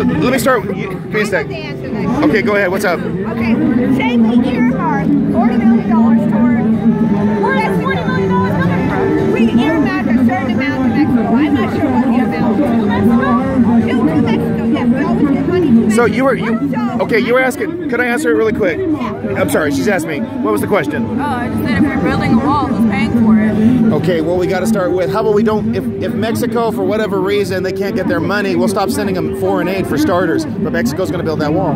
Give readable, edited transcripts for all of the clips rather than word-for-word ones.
let me start. Give me a sec. Okay, go ahead. What's up? Okay, say we earmark $40 million toward. Where that's $40 million coming from? We earmark a certain amount to Mexico. I'm not sure what the amount is. To Mexico, yes. We always get money to Mexico. So you were asking. Could I answer it really quick? Yeah. I'm sorry. She's asked me. What was the question? Oh, I just said if you're building a wall, who's paying for it? Okay, well, we got to start with, how about we don't, if Mexico, for whatever reason, they can't get their money, we'll stop sending them foreign aid for starters, but Mexico's going to build that wall.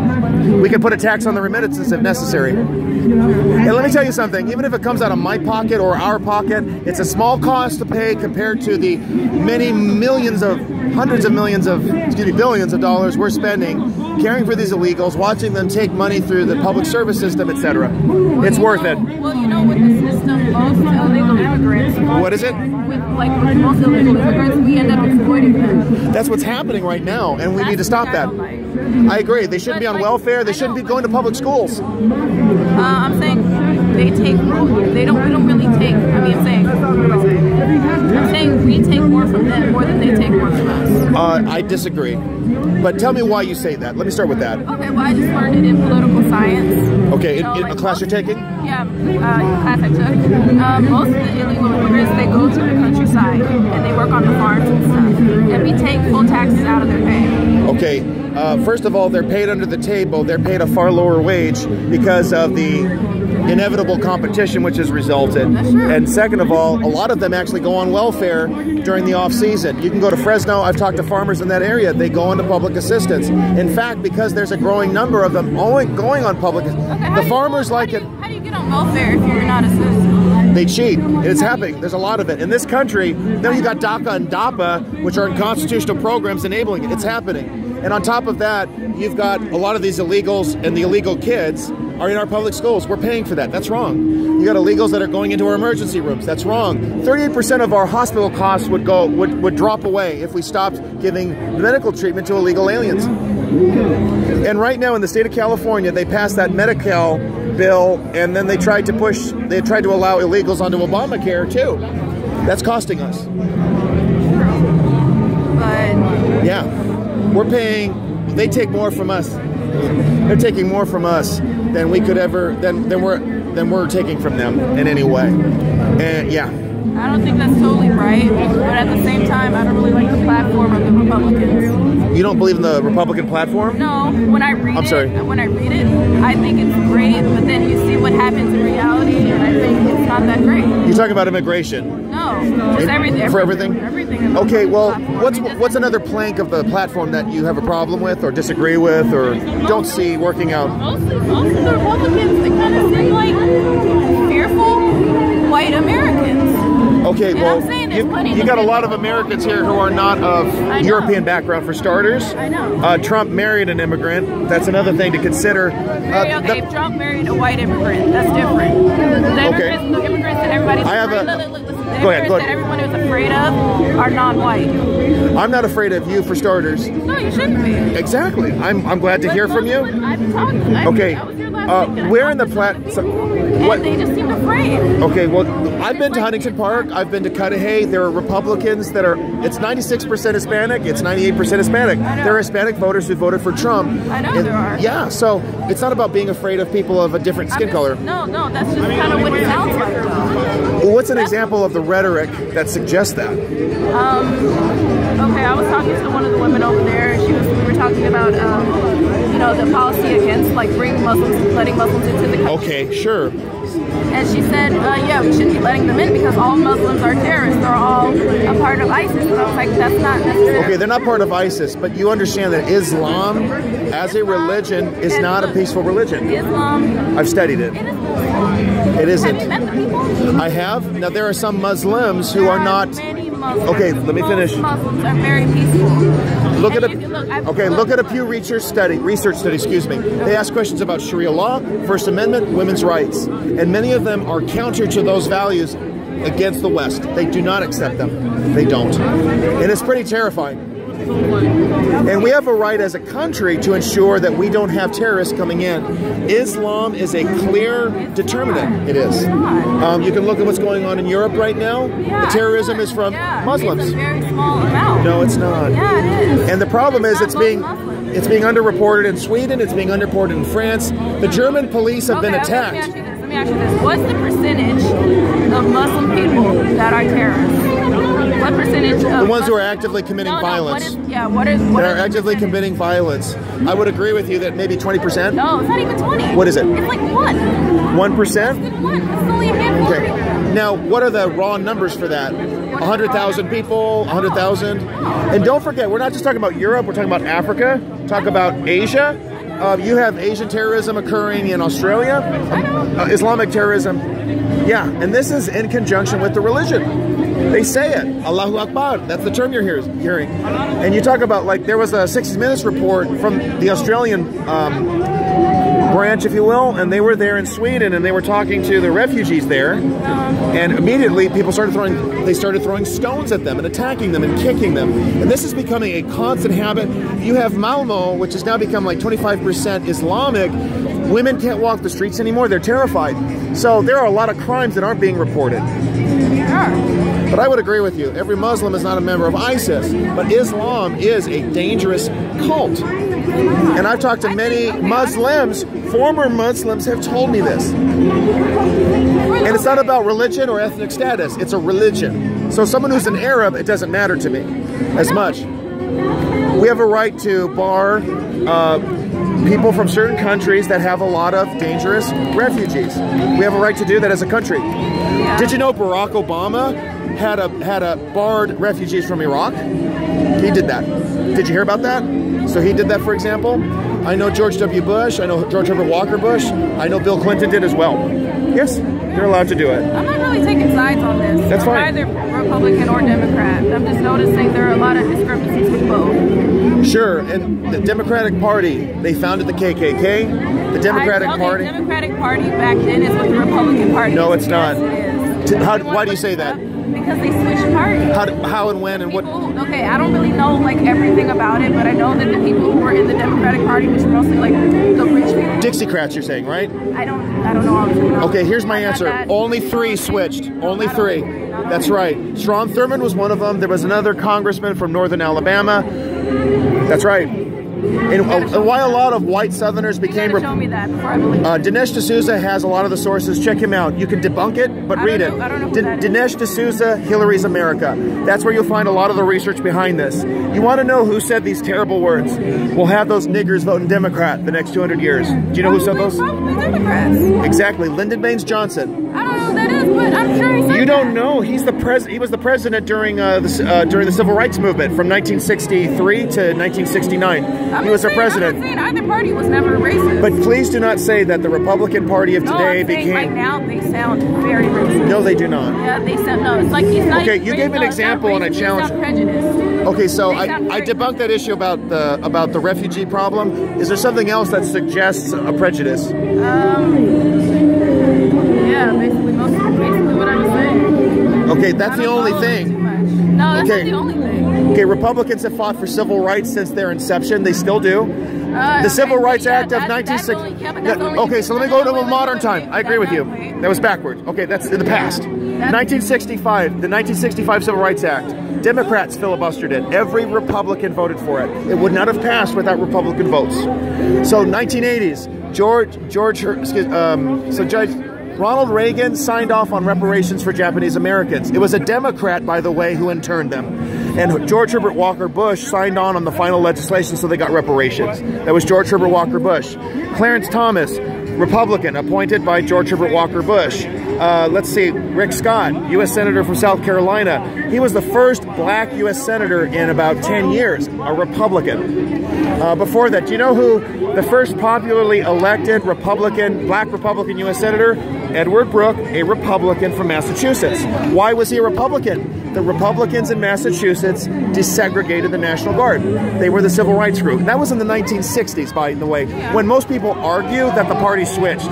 We can put a tax on the remittances if necessary. And let me tell you something, even if it comes out of my pocket or our pocket, it's a small cost to pay compared to the many millions of, hundreds of millions of, billions of dollars we're spending caring for these illegals, watching them take money through the public service system, etc. It's worth it. Well, you know, with the system, most illegal immigrants... What is it? With most illegal immigrants, we end up exploiting them. That's what's happening right now, and we need to stop that. I agree. They shouldn't be on welfare. They shouldn't be going to public schools. I'm saying we don't really take, I'm saying we take more from them more than they take more from us. I disagree. But tell me why you say that. Let me start with that. Okay, well, I just learned it in political science. Okay, in a class you're taking? Yeah, class I took. Most of the illegal immigrants, they go to the countryside and they work on the farms and stuff. And we take full taxes out of their pay. Okay, first of all, they're paid under the table. They're paid a far lower wage because of the inevitable competition which has resulted. And second of all, a lot of them actually go on welfare during the off-season. You can go to Fresno. I've talked to farmers in that area. They go into public assistance. In fact, because there's a growing number of them only going on public assistance, the farmers like it. How do you get on welfare if you're not a citizen? They cheat. It's happening. There's a lot of it. In this country, then you got DACA and DAPA, which are constitutional programs enabling it. It's happening. And on top of that, you've got a lot of these illegals and the illegal kids are in our public schools. We're paying for that. That's wrong. You got illegals that are going into our emergency rooms. That's wrong. 38% of our hospital costs would drop away if we stopped giving medical treatment to illegal aliens. And right now in the state of California, they passed that Medi-Cal bill, and then they tried to allow illegals onto Obamacare too. That's costing us. But yeah, we're paying. They take more from us. They're taking more from us than we could ever than we're taking from them in any way. And yeah, I don't think that's totally right, but at the same time, I don't really like the platform of the Republicans. You don't believe in the Republican platform? No. When I read it, I think it's great, but then you see what happens in reality, and I think it's not that great. You're talking about immigration? No, just everything. For everything? Everything. Okay, well, what's another plank of the platform that you have a problem with, or disagree with, or don't see working out? Most of the Republicans, they kind of seem like fearful white Americans. Okay, well, you got a lot of Americans here who are not of European background, for starters. I know. Trump married an immigrant. That's another thing to consider. Okay, if Trump married a white immigrant, that's different. The immigrants that everybody's Go ahead. that everyone is afraid of are non-white. I'm not afraid of you, for starters. No, you shouldn't be. Exactly. I'm glad to hear from you. I've been talking. Okay. Where in the and they just seem afraid. Okay, well, I've been to Huntington Park. I've been to Cudahy. There are Republicans that are, it's 96% Hispanic, it's 98% Hispanic. There are Hispanic voters who voted for Trump. I know there are. Yeah, so it's not about being afraid of people of a different skin color. No, that's just kind of what it sounds like, though. Well, what's an example of the rhetoric that suggests that? Okay, I was talking to one of the women over there, and we were talking about, you know, the policy against, like, letting Muslims into the country. Okay, sure. And she said, yeah, we shouldn't be letting them in because all Muslims are terrorists. They're all a part of ISIS. And I was like, that's not necessary. Okay, they're not part of ISIS, but you understand that Islam, as a religion, is not a peaceful religion. Islam. I've studied it. It isn't. Have you met the people? I have. Now, there are some Muslims who are not... Okay, let me finish. Muslims are very peaceful. Look at a Pew Research study. Excuse me. They ask questions about Sharia law, First Amendment, women's rights, and many of them are counter to those values against the West. They do not accept them. They don't, and it's pretty terrifying. And we have a right as a country to ensure that we don't have terrorists coming in. Islam is a clear determinant. It is. You can look at what's going on in Europe right now. The terrorism is from Muslims. It's a very small amount. No, it's not. Yeah, it is. And the problem is it's being... It's being underreported in Sweden. It's being underreported in France. The German police have been attacked. Let me ask you this. What's the percentage of Muslim people that are terrorists? What percentage of the ones who are actively committing violence? What are actively committing violence. I would agree with you that maybe 20%. No, it's not even 20. What is it? It's like 1%. 1%? It's only a handful. Okay. Now, what are the raw numbers for that? 100,000 people, 100,000? And don't forget, we're not just talking about Europe, we're talking about Africa, talk about Asia. You have Asian terrorism occurring in Australia, Islamic terrorism. Yeah, and this is in conjunction with the religion. They say it, Allahu Akbar, that's the term you're hearing. And you talk about, like, there was a 60 Minutes report from the Australian branch, if you will, and they were there in Sweden, and they were talking to the refugees there, and immediately people started throwing stones at them and attacking them and kicking them. And this is becoming a constant habit. You have Malmo, which has now become like 25% Islamic. Women can't walk the streets anymore, they're terrified. So there are a lot of crimes that aren't being reported. But I would agree with you, every Muslim is not a member of ISIS, but Islam is a dangerous cult. And I've talked to many Muslims, former Muslims have told me this. And it's not about religion or ethnic status, it's a religion. So someone who's an Arab, it doesn't matter to me as much. We have a right to bar people from certain countries that have a lot of dangerous refugees. We have a right to do that as a country. Did you know Barack Obama had a barred refugees from Iraq? He did that. Did you hear about that? So he did that, for example. I know George W. Bush, I know George Herbert Walker Bush, I know Bill Clinton did as well. Yes, they're allowed to do it. I'm not really taking sides on this. That's fine. I'm either Republican or Democrat. I'm just noticing there are a lot of discrepancies with both. Sure, and the Democratic Party, they founded the KKK. The Democratic Party. The Democratic Party back then is what the Republican Party No, is. it's not. Yes, it is. Why do you say that? Because they switched parties. How and when and what? Okay, I don't really know like everything about it, but I know that the people who were in the Democratic Party, which were mostly like the rich people. Dixiecrats, you're saying, right? I don't know all the Okay, here's my answer. Only 3 switched. Only 3. That's right. Strom Thurmond was one of them. There was another congressman from northern Alabama. That's right. And why a lot of white Southerners became... Show me that before I believe it. Dinesh D'Souza has a lot of the sources. Check him out. You can debunk it, but read it. I don't know who that is. Dinesh D'Souza, Hillary's America. That's where you'll find a lot of the research behind this. You want to know who said these terrible words? We'll have those niggers voting Democrat the next 200 years. Do you know who said those? Probably Democrats. Exactly. Lyndon Baines Johnson. I don't know who that is, but I'm sure he said You don't know. He's the president. He was the president during the Civil Rights Movement from 1963 to 1969. He was the president. I'm not saying either party was never racist. But please do not say that the Republican Party of today became... right now they sound very racist. No, they do not. Yeah, they sound... No, it's like he's not... Okay, you gave an example and I challenged... Okay, so I debunked that issue about the refugee problem. Is there something else that suggests a prejudice? Yeah, basically what I'm saying. Okay, that's the only thing. No, that's not the only thing. Okay, Republicans have fought for civil rights since their inception. They still do. The Civil Rights Act of 1960. Okay, so let me go to a modern time. I agree with you. That was backwards. Okay, that's in the past. 1965, the 1965 Civil Rights Act. Democrats filibustered it. Every Republican voted for it. It would not have passed without Republican votes. So 1980s, Judge Ronald Reagan signed off on reparations for Japanese Americans. It was a Democrat, by the way, who interned them. And George Herbert Walker Bush signed on the final legislation, so they got reparations. That was George Herbert Walker Bush. Clarence Thomas, Republican, appointed by George Herbert Walker Bush. Let's see, Rick Scott, U.S. Senator from South Carolina. He was the first black U.S. Senator in about 10 years, a Republican. Before that, do you know who the first popularly elected black Republican U.S. Senator? Edward Brooke, a Republican from Massachusetts. Why was he a Republican? The Republicans in Massachusetts desegregated the National Guard. They were the civil rights group. That was in the 1960s, by the way, when most people argue that the party switched.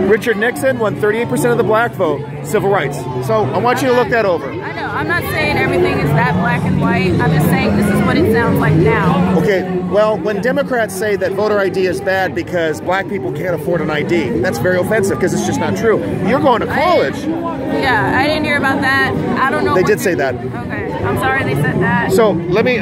Richard Nixon won 38% of the black vote, civil rights. So I want you to look that over. I know. I'm not saying everything is that black and white. I'm just saying this is what it sounds like now. Okay, well, when Democrats say that voter ID is bad because black people can't afford an ID, that's very offensive because it's just not true. You're going to college. I didn't hear about that. I don't know. They did say that. Okay, I'm sorry they said that. So let me